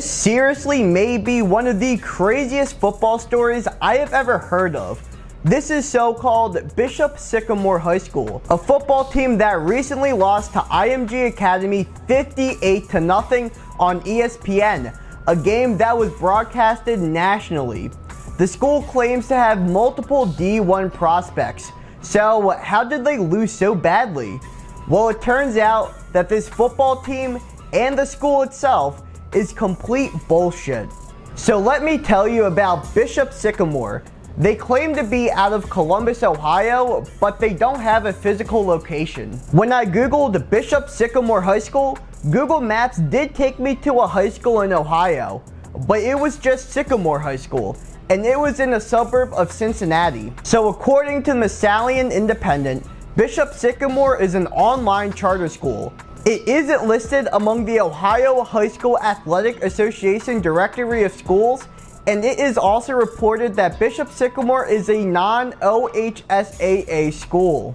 This seriously may be one of the craziest football stories I have ever heard of. This is so-called Bishop Sycamore High School, a football team that recently lost to IMG Academy 58-0 on ESPN, a game that was broadcasted nationally. The school claims to have multiple D1 prospects. So how did they lose so badly? Well, it turns out that this football team and the school itself is complete bullshit. So let me tell you about Bishop Sycamore. They claim to be out of Columbus, Ohio, but they don't have a physical location. When I googled Bishop Sycamore High School, Google Maps did take me to a high school in Ohio, but it was just Sycamore High School, and it was in a suburb of Cincinnati. So according to Massalian Independent, Bishop Sycamore is an online charter school. It isn't listed among the Ohio High School Athletic Association Directory of Schools, and it is also reported that Bishop Sycamore is a non-OHSAA school.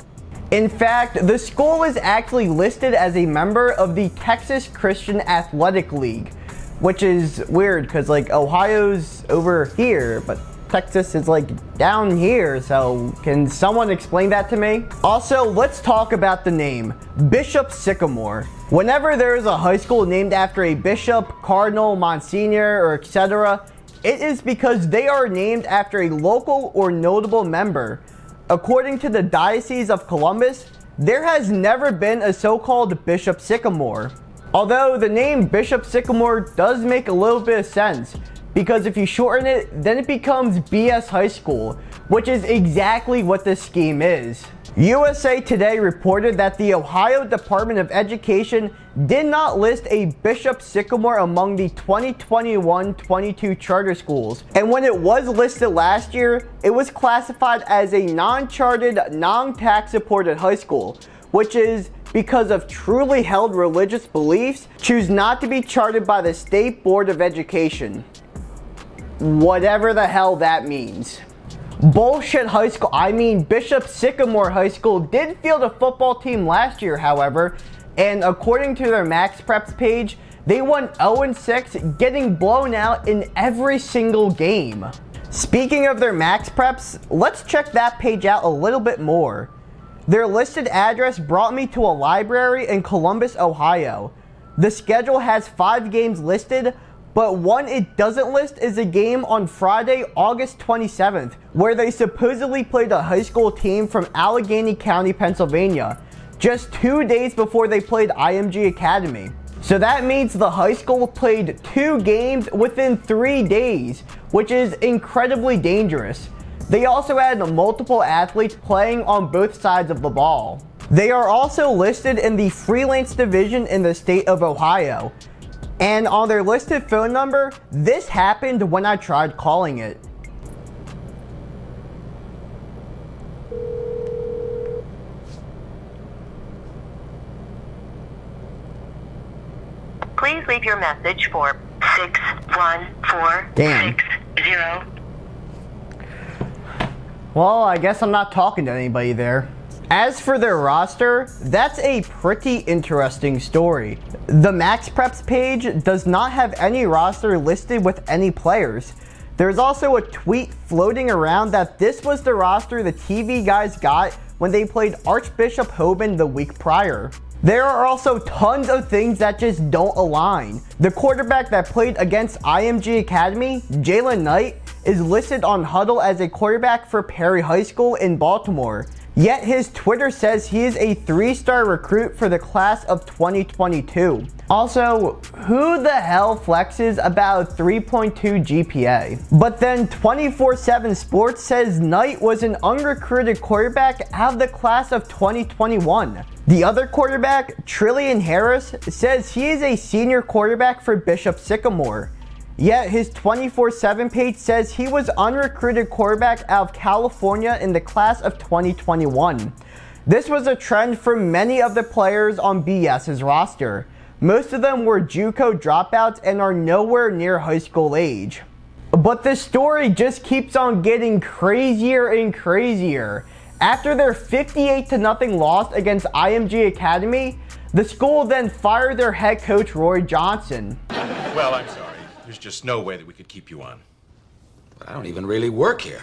In fact, the school is actually listed as a member of the Texas Christian Athletic League, which is weird because like Ohio's over here, but Texas is like down here, so can someone explain that to me? Also, let's talk about the name, Bishop Sycamore. Whenever there is a high school named after a bishop, cardinal, monsignor, or etc., it is because they are named after a local or notable member. According to the Diocese of Columbus, there has never been a so-called Bishop Sycamore. Although the name Bishop Sycamore does make a little bit of sense, because if you shorten it, then it becomes BS High School, which is exactly what this scheme is. USA Today reported that the Ohio Department of Education did not list a Bishop Sycamore among the 2021-22 charter schools. And when it was listed last year, it was classified as a non-chartered, non-tax supported high school, which is because of truly held religious beliefs, choose not to be chartered by the State Board of Education. Whatever the hell that means. Bullshit High School, Bishop Sycamore High School did field a football team last year, however, and according to their Max Preps page, they won 0-6, getting blown out in every single game. Speaking of their Max Preps, let's check that page out a little bit more. Their listed address brought me to a library in Columbus, Ohio. The schedule has 5 games listed, but one it doesn't list is a game on Friday, August 27th, where they supposedly played a high school team from Allegheny County, Pennsylvania, just 2 days before they played IMG Academy. So that means the high school played 2 games within 3 days, which is incredibly dangerous. They also had multiple athletes playing on both sides of the ball. They are also listed in the freelance division in the state of Ohio. And on their listed phone number, this happened when I tried calling it. Please leave your message for 61460. Well, I guess I'm not talking to anybody there. As for their roster, that's a pretty interesting story. The Max Preps page does not have any roster listed with any players. There's also a tweet floating around that this was the roster the TV guys got when they played Archbishop Hoban the week prior. There are also tons of things that just don't align. The quarterback that played against IMG Academy, Jalen Knight, is listed on Huddle as a quarterback for Perry High School in Baltimore. Yet his Twitter says he is a 3-star recruit for the class of 2022. Also, who the hell flexes about a 3.2 GPA? But then 24/7 Sports says Knight was an unrecruited quarterback out of the class of 2021. The other quarterback, Trillian Harris, says he is a senior quarterback for Bishop Sycamore. Yet his 24/7 page says he was unrecruited quarterback out of California in the class of 2021. This was a trend for many of the players on BS's roster. Most of them were JUCO dropouts and are nowhere near high school age. But the story just keeps on getting crazier and crazier. After their 58-0 loss against IMG Academy, the school then fired their head coach Roy Johnson. Well, I'm sorry. There's just no way that we could keep you on. I don't even really work here.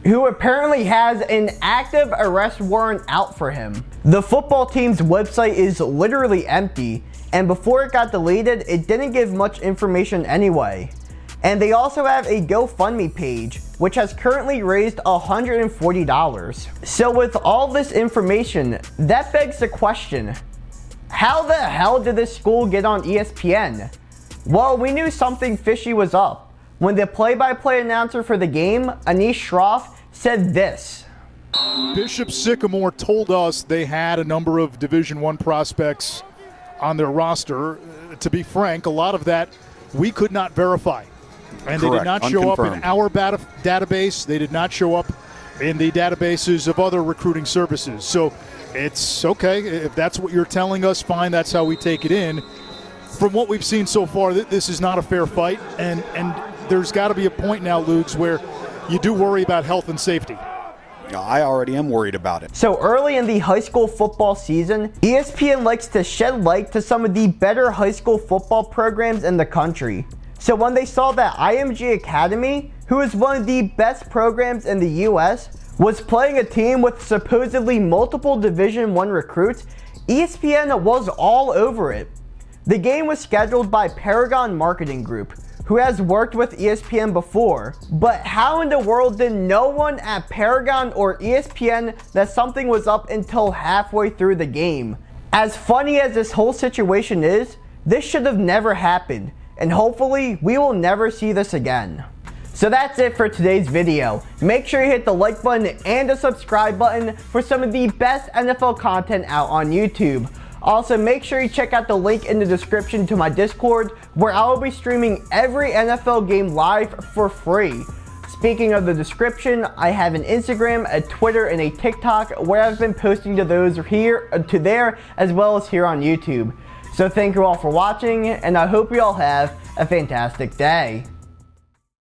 Who apparently has an active arrest warrant out for him. The football team's website is literally empty, and before it got deleted, it didn't give much information anyway. And they also have a GoFundMe page, which has currently raised $140. So with all this information, that begs the question, how the hell did this school get on ESPN? Well, we knew something fishy was up when the play-by-play announcer for the game, Anish Shroff, said this. Bishop Sycamore told us they had a number of Division I prospects on their roster. To be frank, a lot of that we could not verify. And they did not show up in our database. They did not show up in the databases of other recruiting services. So it's okay. If that's what you're telling us, fine. That's how we take it in. From what we've seen so far, this is not a fair fight. And there's got to be a point now, Lugs, where you do worry about health and safety. I already am worried about it. So early in the high school football season, ESPN likes to shed light to some of the better high school football programs in the country. So when they saw that IMG Academy, who is one of the best programs in the US, was playing a team with supposedly multiple Division I recruits, ESPN was all over it. The game was scheduled by Paragon Marketing Group, who has worked with ESPN before. But how in the world did no one at Paragon or ESPN that something was up until halfway through the game? As funny as this whole situation is, this should have never happened, and hopefully we will never see this again. So that's it for today's video. Make sure you hit the like button and the subscribe button for some of the best NFL content out on YouTube. Also, make sure you check out the link in the description to my Discord, where I will be streaming every NFL game live for free. Speaking of the description, I have an Instagram, a Twitter, and a TikTok where I've been posting to those here to there as well as here on YouTube. So thank you all for watching, and I hope you all have a fantastic day.